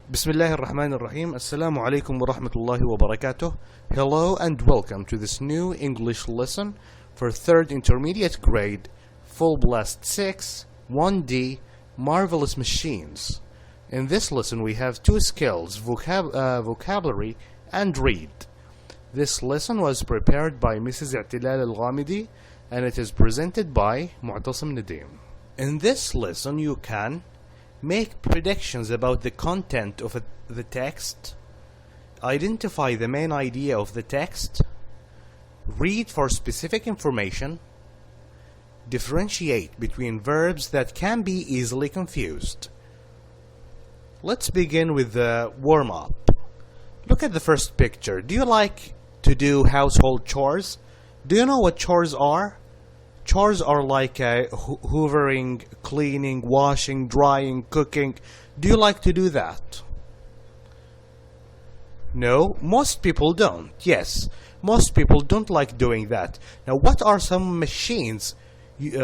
بسم الله الرحمن الرحيم. السلام عليكم ورحمة الله وبركاته. Hello and welcome to this new English lesson for 3rd intermediate grade, full blast 6, 1D, marvelous machines. In this lesson we have two skills, vocabulary and read. This lesson was prepared by Mrs. I'tilal Al-Ghamidi and it is presented by Mu'tasim Nadim. In this lesson you can make predictions about the content of the text, identify the main idea of the text, read for specific information, differentiate between verbs that can be easily confused. Let's begin with the warm-up. Look at the first picture. Do you like to do household chores? Do you know what chores are? Chores are like hoovering, cleaning, washing, drying, cooking. Do you like to do that? No, most people don't. Yes, most people don't like doing that. Now, what are some machines used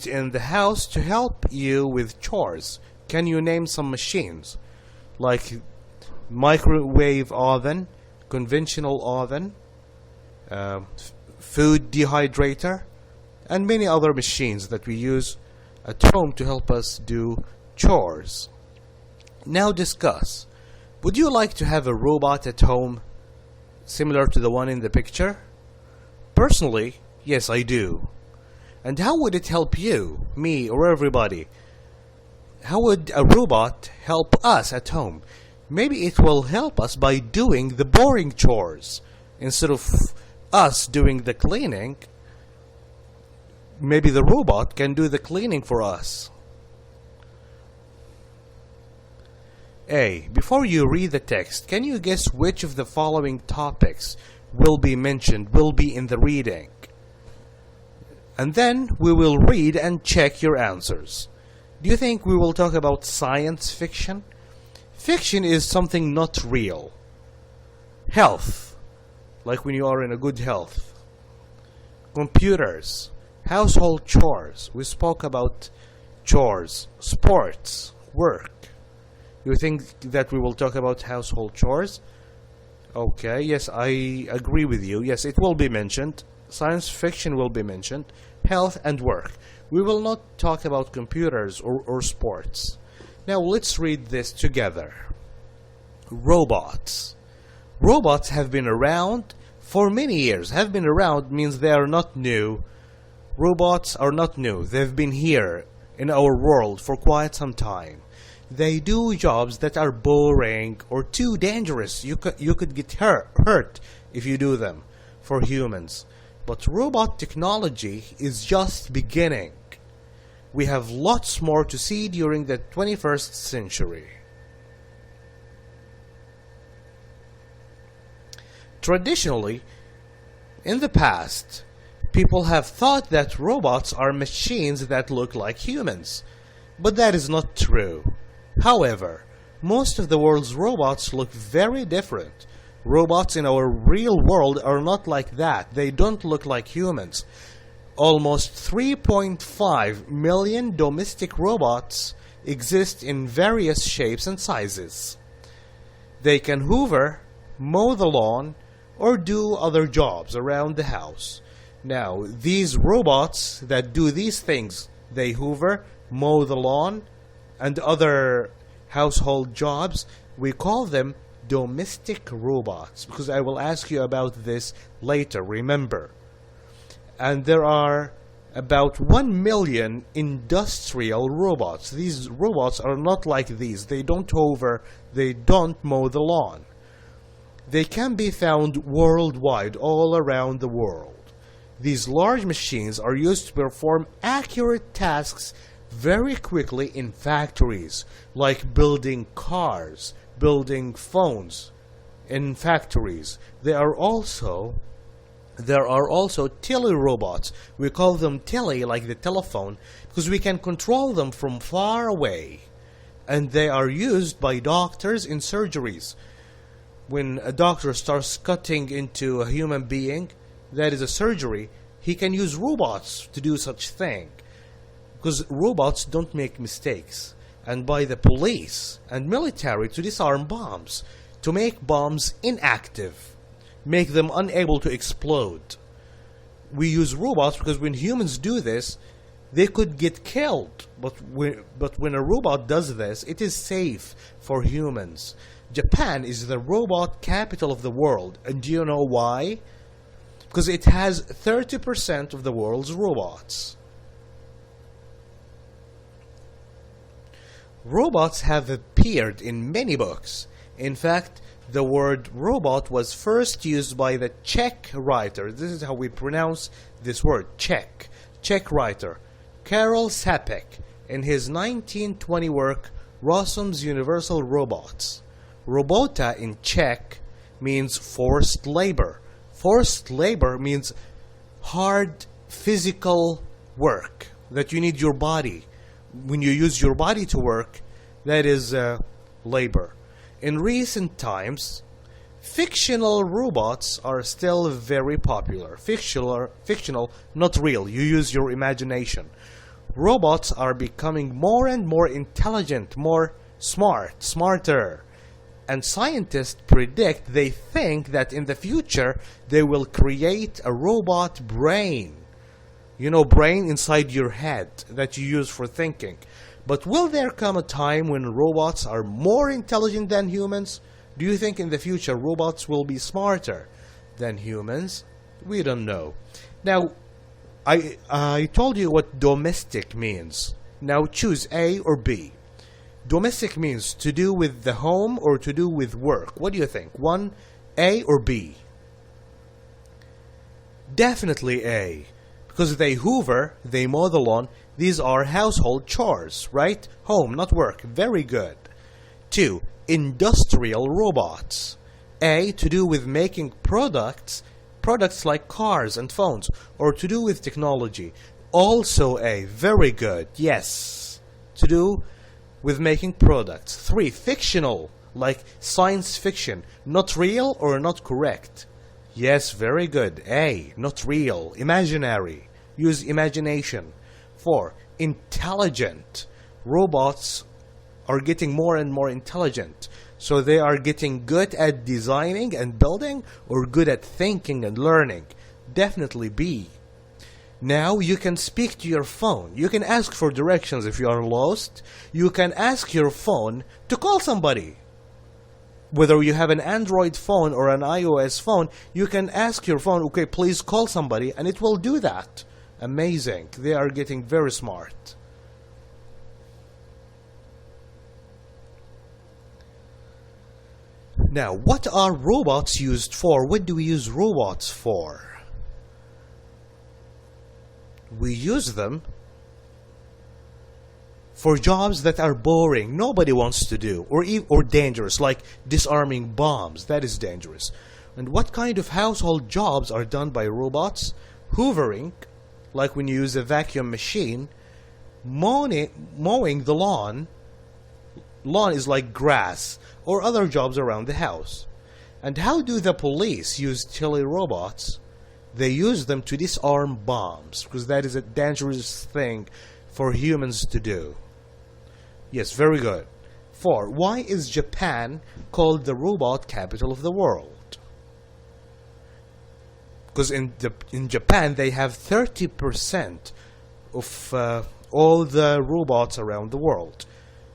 in the house to help you with chores? Can you name some machines? Like microwave oven, conventional oven, food dehydrator, and many other machines that we use at home to help us do chores. Now discuss. Would you like to have a robot at home similar to the one in the picture? Personally, yes, I do. And how would it help you, me, or everybody? How would a robot help us at home? Maybe it will help us by doing the boring chores instead of us doing the cleaning. Maybe the robot can do the cleaning for us. A. Before you read the text, can you guess which of the following topics will be in the reading? And then we will read and check your answers. Do you think we will talk about science fiction? Fiction is something not real. Health, like when you are in a good health. Computers, household chores. We spoke about chores. Sports, work. You think that we will talk about household chores? Okay, yes, I agree with you. Yes, it will be mentioned. Science fiction will be mentioned. Health and work. We will not talk about computers or sports. Now let's read this together. Robots. Robots have been around for many years. Have been around means they are not new. Robots are not new. They've been here in our world for quite some time. They do jobs that are boring or too dangerous. You could get hurt if you do them for humans. But robot technology is just beginning. We have lots more to see during the 21st century. Traditionally, in the past, people have thought that robots are machines that look like humans. But that is not true. However, most of the world's robots look very different. Robots in our real world are not like that. They don't look like humans. Almost 3.5 million domestic robots exist in various shapes and sizes. They can hoover, mow the lawn, or do other jobs around the house. Now, these robots that do these things, they hoover, mow the lawn, and other household jobs, we call them domestic robots, because I will ask you about this later, remember. And there are about 1 million industrial robots. These robots are not like these. They don't hover, they don't mow the lawn. They can be found worldwide, all around the world. These large machines are used to perform accurate tasks very quickly in factories, like building cars, building phones in factories. There are also tele-robots. We call them tele, like the telephone, because we can control them from far away. And they are used by doctors in surgeries. When a doctor starts cutting into a human being, that is a surgery. he can use robots to do such thing. Because robots don't make mistakes. And by the police and military to disarm bombs, to make bombs inactive, make them unable to explode. We use robots because when humans do this, they could get killed. But when a robot does this, it is safe for humans. Japan is the robot capital of the world. And do you know why? Because it has 30% of the world's robots. Robots have appeared in many books. In fact, the word robot was first used by the Czech writer. This is how we pronounce this word, Czech. Czech writer Karel Čapek in his 1920 work Rozum's Universal Robots. Robota in Czech means forced labor. Forced labor means hard physical work that you need your body. When you use your body to work, that is labor. In recent times, fictional robots are still very popular. Fictional, not real. You use your imagination. Robots are becoming more and more intelligent, more smarter. And scientists predict, they think that in the future they will create a robot brain. You know, brain inside your head that you use for thinking. But will there come a time when robots are more intelligent than humans? Do you think in the future robots will be smarter than humans? We don't know. Now, I told you what domestic means. Now choose A or B. Domestic means to do with the home or to do with work. What do you think? One, A or B? Definitely A. Because they hoover, they mow the lawn. These are household chores, right? Home, not work. Very good. 2. Industrial robots. A, to do with making products like cars and phones, or to do with technology. Also A, very good. Yes. To do with making products. 3. Fictional, like science fiction. Not real or not correct. Yes, very good. A, not real. Imaginary. Use imagination. 4. Intelligent. Robots are getting more and more intelligent. So they are getting good at designing and building or good at thinking and learning. Definitely B. Now you can speak to your phone. You can ask for directions if you are lost. You can ask your phone to call somebody. Whether you have an Android phone or an iOS phone, you can ask your phone, okay, please call somebody, and it will do that. Amazing. They are getting very smart. Now, what are robots used for? What do we use robots for? We use them for jobs that are boring, nobody wants to do, or dangerous, like disarming bombs. That is dangerous. And what kind of household jobs are done by robots? Hoovering, like when you use a vacuum machine. Mowing the lawn. Lawn is like grass, or other jobs around the house. And how do the police use telerobots? They use them to disarm bombs, because that is a dangerous thing for humans to do. Yes, very good. 4. Why is Japan called the robot capital of the world? Because in Japan they have 30% of all the robots around the world.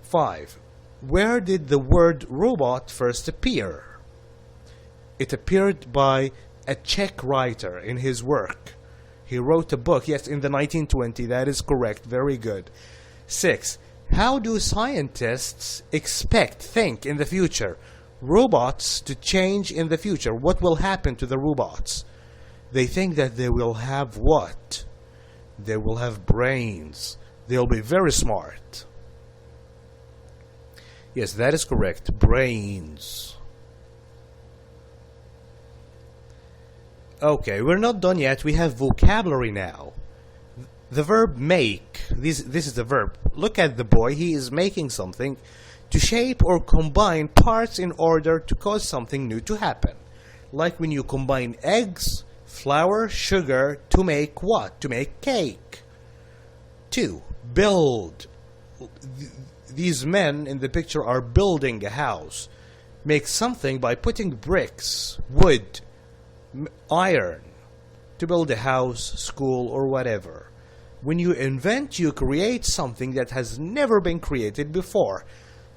5. Where did the word robot first appear? It appeared by a Czech writer in his work. He wrote a book, yes, in the 1920s, that is correct, very good. 6. How do scientists think in the future? Robots to change in the future. What will happen to the robots? They think that they will have what? They will have brains. They'll be very smart. Yes, that is correct. Brains. Okay, we're not done yet. We have vocabulary now. The verb make. This is the verb. Look at the boy. He is making something to shape or combine parts in order to cause something new to happen. Like when you combine eggs, Flour, sugar, to make what? To make cake. 2. Build. These men in the picture are building a house. Make something by putting bricks, wood, iron to build a house, school, or whatever. When you invent, you create something that has never been created before.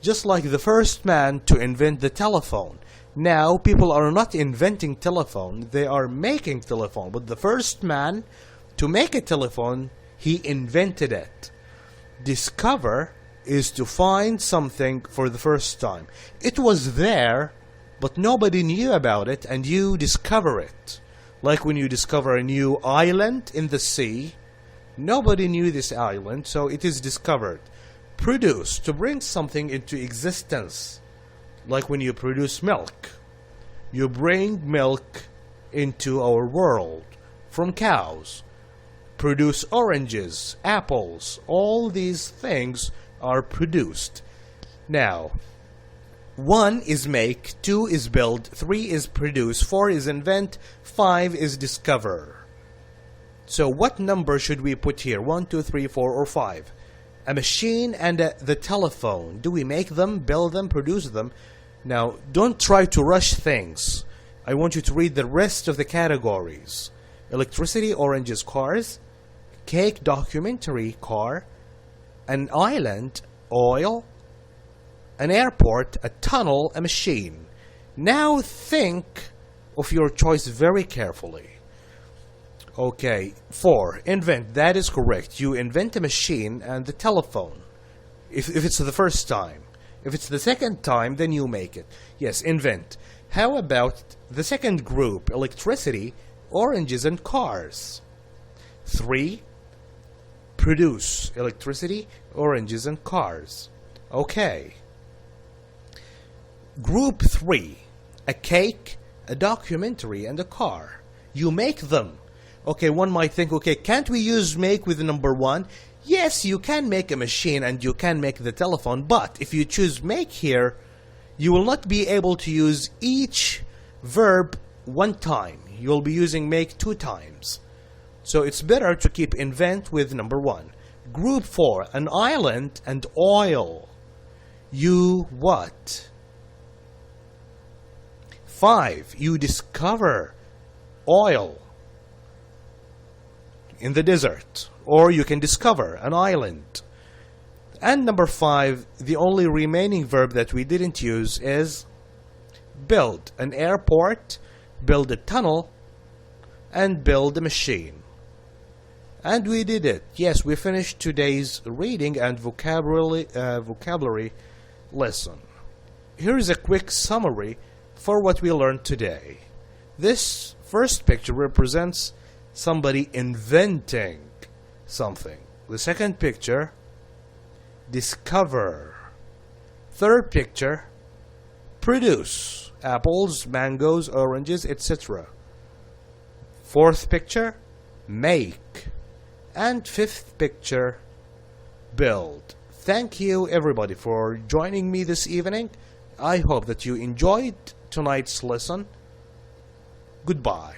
Just like the first man to invent the telephone. Now people are not inventing telephone, they are making telephone. But the first man to make a telephone, he invented it. Discover is to find something for the first time. It was there, but nobody knew about it, and you discover it. Like when you discover a new island in the sea, nobody knew this island, so it is discovered. Produce, to bring something into existence. Like when you produce milk. You bring milk into our world from cows. Produce oranges, apples, all these things are produced. Now, 1 is make, 2 is build, 3 is produce, 4 is invent, 5 is discover. So what number should we put here? 1, 2, 3, 4, or 5? A machine and the telephone. Do we make them, build them, produce them? Now, don't try to rush things. I want you to read the rest of the categories. Electricity, oranges, cars. Cake, documentary, car. An island, oil. An airport, a tunnel, a machine. Now think of your choice very carefully. Okay, 4. Invent. That is correct. You invent a machine and the telephone. If it's the first time. If it's the second time, then you make it. Yes, invent. How about the second group? Electricity, oranges, and cars. 3. Produce. Electricity, oranges, and cars. Okay. Group 3. A cake, a documentary, and a car. You make them. Okay, one might think, okay, can't we use make with the number 1? Yes, you can make a machine and you can make the telephone, but if you choose make here, you will not be able to use each verb 1 time. You will be using make 2 times. So it's better to keep invent with number 1. Group 4, an island and oil. You what? 5, you discover oil in the desert, or you can discover an island. And number 5, the only remaining verb that we didn't use is build. An airport, build a tunnel, and build a machine. And we did it. Yes, we finished today's reading and vocabulary lesson. Here is a quick summary for what we learned today. This first picture represents somebody inventing something. The second picture, discover. Third picture, produce. Apples, mangoes, oranges, etc. Fourth picture, make. And fifth picture, build. Thank you everybody for joining me this evening. I hope that you enjoyed tonight's lesson. Goodbye.